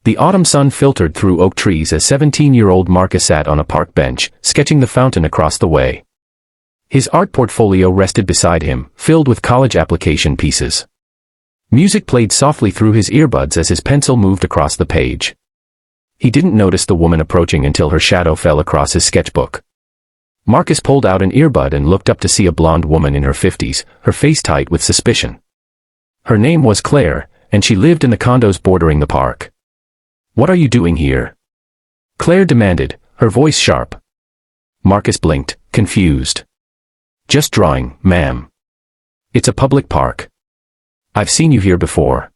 The autumn sun filtered through oak trees as 17-year-old Marcus sat on a park bench, sketching the fountain across the way. His art portfolio rested beside him, filled with college application pieces. Music played softly through his earbuds as his pencil moved across the page. He didn't notice the woman approaching until her shadow fell across his sketchbook. Marcus pulled out an earbud and looked up to see a blonde woman in her 50s, her face tight with suspicion. Her name was Claire, and she lived in the condos bordering the park. "What are you doing here?" Claire demanded, her voice sharp. Marcus blinked, confused. "Just drawing, ma'am. It's a public park. I've seen you here before.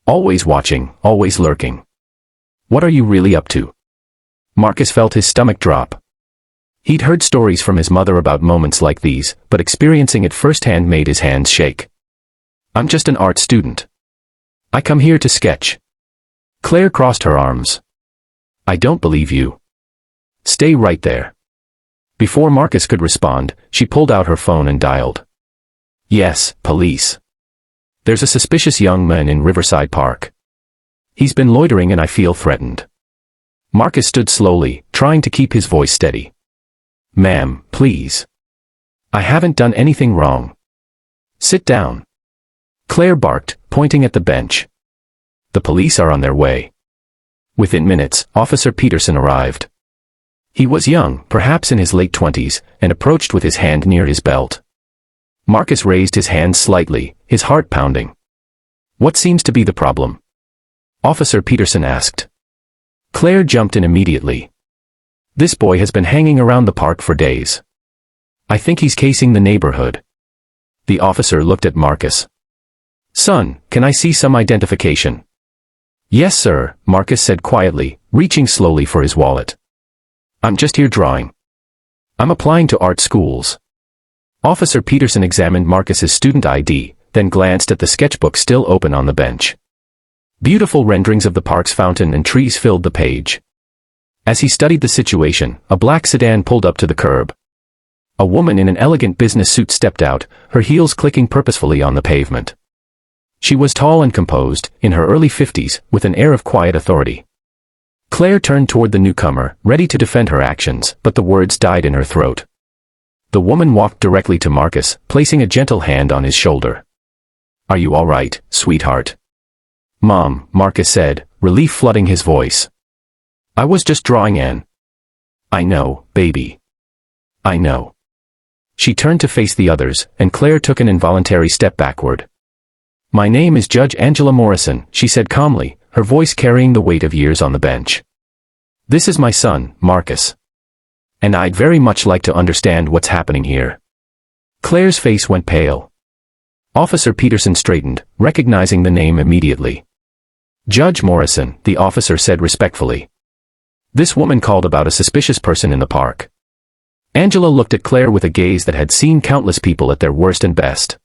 Always watching, always lurking. What are you really up to?" Marcus felt his stomach drop. He'd heard stories from his mother about moments like these, but experiencing it firsthand made his hands shake. "I'm just an art student. I come here to sketch." Claire crossed her arms. "I don't believe you. Stay right there." Before Marcus could respond, she pulled out her phone and dialed. "Yes, police. There's a suspicious young man in Riverside Park. He's been loitering and I feel threatened." Marcus stood slowly, trying to keep his voice steady. "Ma'am, please. I haven't done anything wrong. Sit down." Claire barked, pointing at the bench. "The police are on their way." Within minutes, Officer Peterson arrived. He was young, perhaps in his late 20s, and approached with his hand near his belt. Marcus raised his hand slightly, his heart pounding. "What seems to be the problem?" Officer Peterson asked. Claire jumped in immediately. "This boy has been hanging around the park for days. I think he's casing the neighborhood." The officer looked at Marcus. "Son, can I see some identification?" "Yes, sir," Marcus said quietly, reaching slowly for his wallet. "I'm just here drawing. I'm applying to art schools." Officer Peterson examined Marcus's student ID, then glanced at the sketchbook still open on the bench. Beautiful renderings of the park's fountain and trees filled the page. As he studied the situation, a black sedan pulled up to the curb. A woman in an elegant business suit stepped out, her heels clicking purposefully on the pavement. She was tall and composed, in her early 50s, with an air of quiet authority. Claire turned toward the newcomer, ready to defend her actions, but the words died in her throat. The woman walked directly to Marcus, placing a gentle hand on his shoulder. "Are you all right, sweetheart?" "Mom," Marcus said, relief flooding his voice. "I was just drawing Anne." "I know, baby. I know." She turned to face the others, and Claire took an involuntary step backward. "My name is Judge Angela Morrison," she said calmly, her voice carrying the weight of years on the bench. "This is my son, Marcus. And I'd very much like to understand what's happening here." Claire's face went pale. Officer Peterson straightened, recognizing the name immediately. "Judge Morrison," the officer said respectfully. "This woman called about a suspicious person in the park." Angela looked at Claire with a gaze that had seen countless people at their worst and best.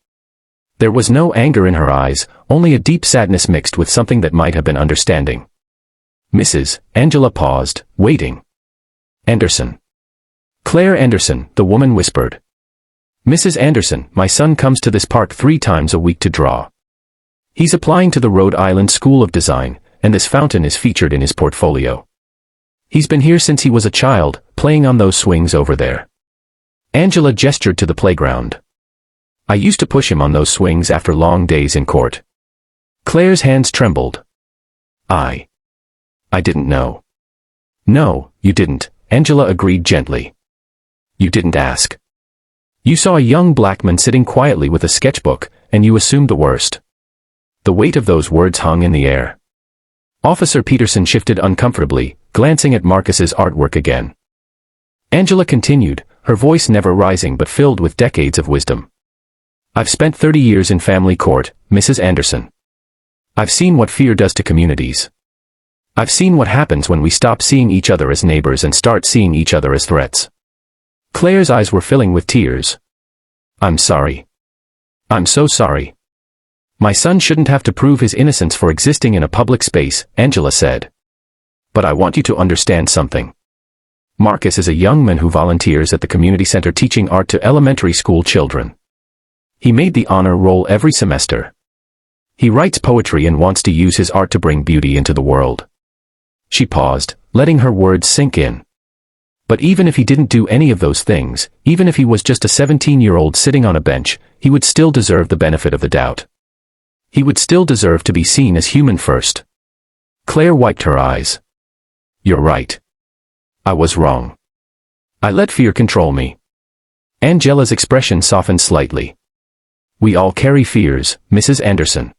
There was no anger in her eyes, only a deep sadness mixed with something that might have been understanding. "Mrs. Angela paused, waiting. "Anderson." "Claire Anderson," the woman whispered. "Mrs. Anderson, my son comes to this park 3 times a week to draw. He's applying to the Rhode Island School of Design, and this fountain is featured in his portfolio. He's been here since he was a child, playing on those swings over there." Angela gestured to the playground. "I used to push him on those swings after long days in court." Claire's hands trembled. I didn't know." "No, you didn't," Angela agreed gently. "You didn't ask. You saw a young black man sitting quietly with a sketchbook, and you assumed the worst." The weight of those words hung in the air. Officer Peterson shifted uncomfortably, glancing at Marcus's artwork again. Angela continued, her voice never rising but filled with decades of wisdom. "I've spent 30 years in family court, Mrs. Anderson. I've seen what fear does to communities. I've seen what happens when we stop seeing each other as neighbors and start seeing each other as threats." Claire's eyes were filling with tears. "I'm sorry. I'm so sorry. My son shouldn't have to prove his innocence for existing in a public space," Angela said. "But I want you to understand something. Marcus is a young man who volunteers at the community center teaching art to elementary school children. He made the honor roll every semester. He writes poetry and wants to use his art to bring beauty into the world. She paused, letting her words sink in. But even if he didn't do any of those things, even if he was just a 17-year-old sitting on a bench, he would still deserve the benefit of the doubt. He would still deserve to be seen as human first. Claire wiped her eyes. You're right. I was wrong. I let fear control me. Angela's expression softened slightly. We all carry fears, Mrs. Anderson.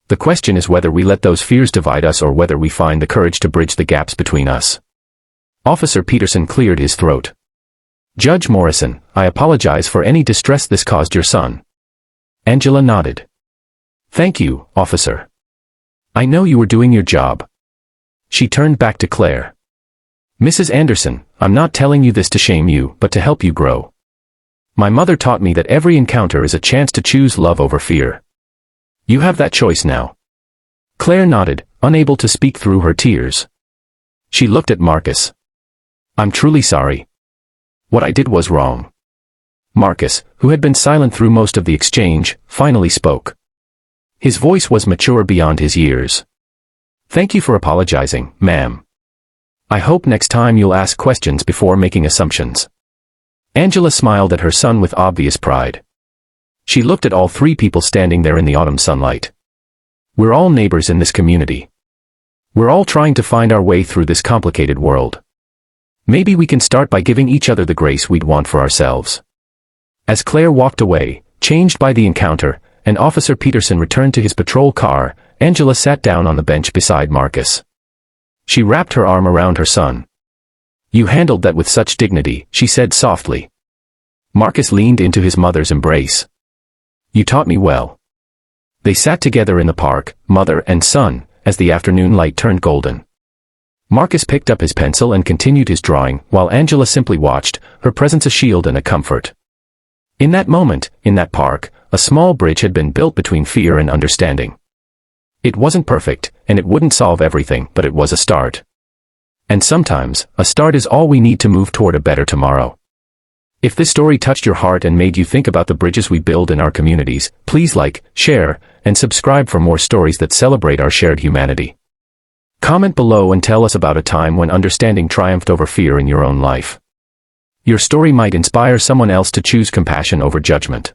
The question is whether we let those fears divide us or whether we find the courage to bridge the gaps between us. Officer Peterson cleared his throat. Judge Morrison, I apologize for any distress this caused your son. Angela nodded. Thank you, officer. I know you were doing your job. She turned back to Claire. Mrs. Anderson, I'm not telling you this to shame you, but to help you grow. My mother taught me that every encounter is a chance to choose love over fear. You have that choice now. Claire nodded, unable to speak through her tears. She looked at Marcus. I'm truly sorry. What I did was wrong. Marcus, who had been silent through most of the exchange, finally spoke. His voice was mature beyond his years. Thank you for apologizing, ma'am. I hope next time you'll ask questions before making assumptions. Angela smiled at her son with obvious pride. She looked at all three people standing there in the autumn sunlight. We're all neighbors in this community. We're all trying to find our way through this complicated world. Maybe we can start by giving each other the grace we'd want for ourselves. As Claire walked away, changed by the encounter, and Officer Peterson returned to his patrol car, Angela sat down on the bench beside Marcus. She wrapped her arm around her son. You handled that with such dignity, she said softly. Marcus leaned into his mother's embrace. You taught me well. They sat together in the park, mother and son, as the afternoon light turned golden. Marcus picked up his pencil and continued his drawing, while Angela simply watched, her presence a shield and a comfort. In that moment, in that park, a small bridge had been built between fear and understanding. It wasn't perfect, and it wouldn't solve everything, but it was a start. And sometimes, a start is all we need to move toward a better tomorrow. If this story touched your heart and made you think about the bridges we build in our communities, please like, share, and subscribe for more stories that celebrate our shared humanity. Comment below and tell us about a time when understanding triumphed over fear in your own life. Your story might inspire someone else to choose compassion over judgment.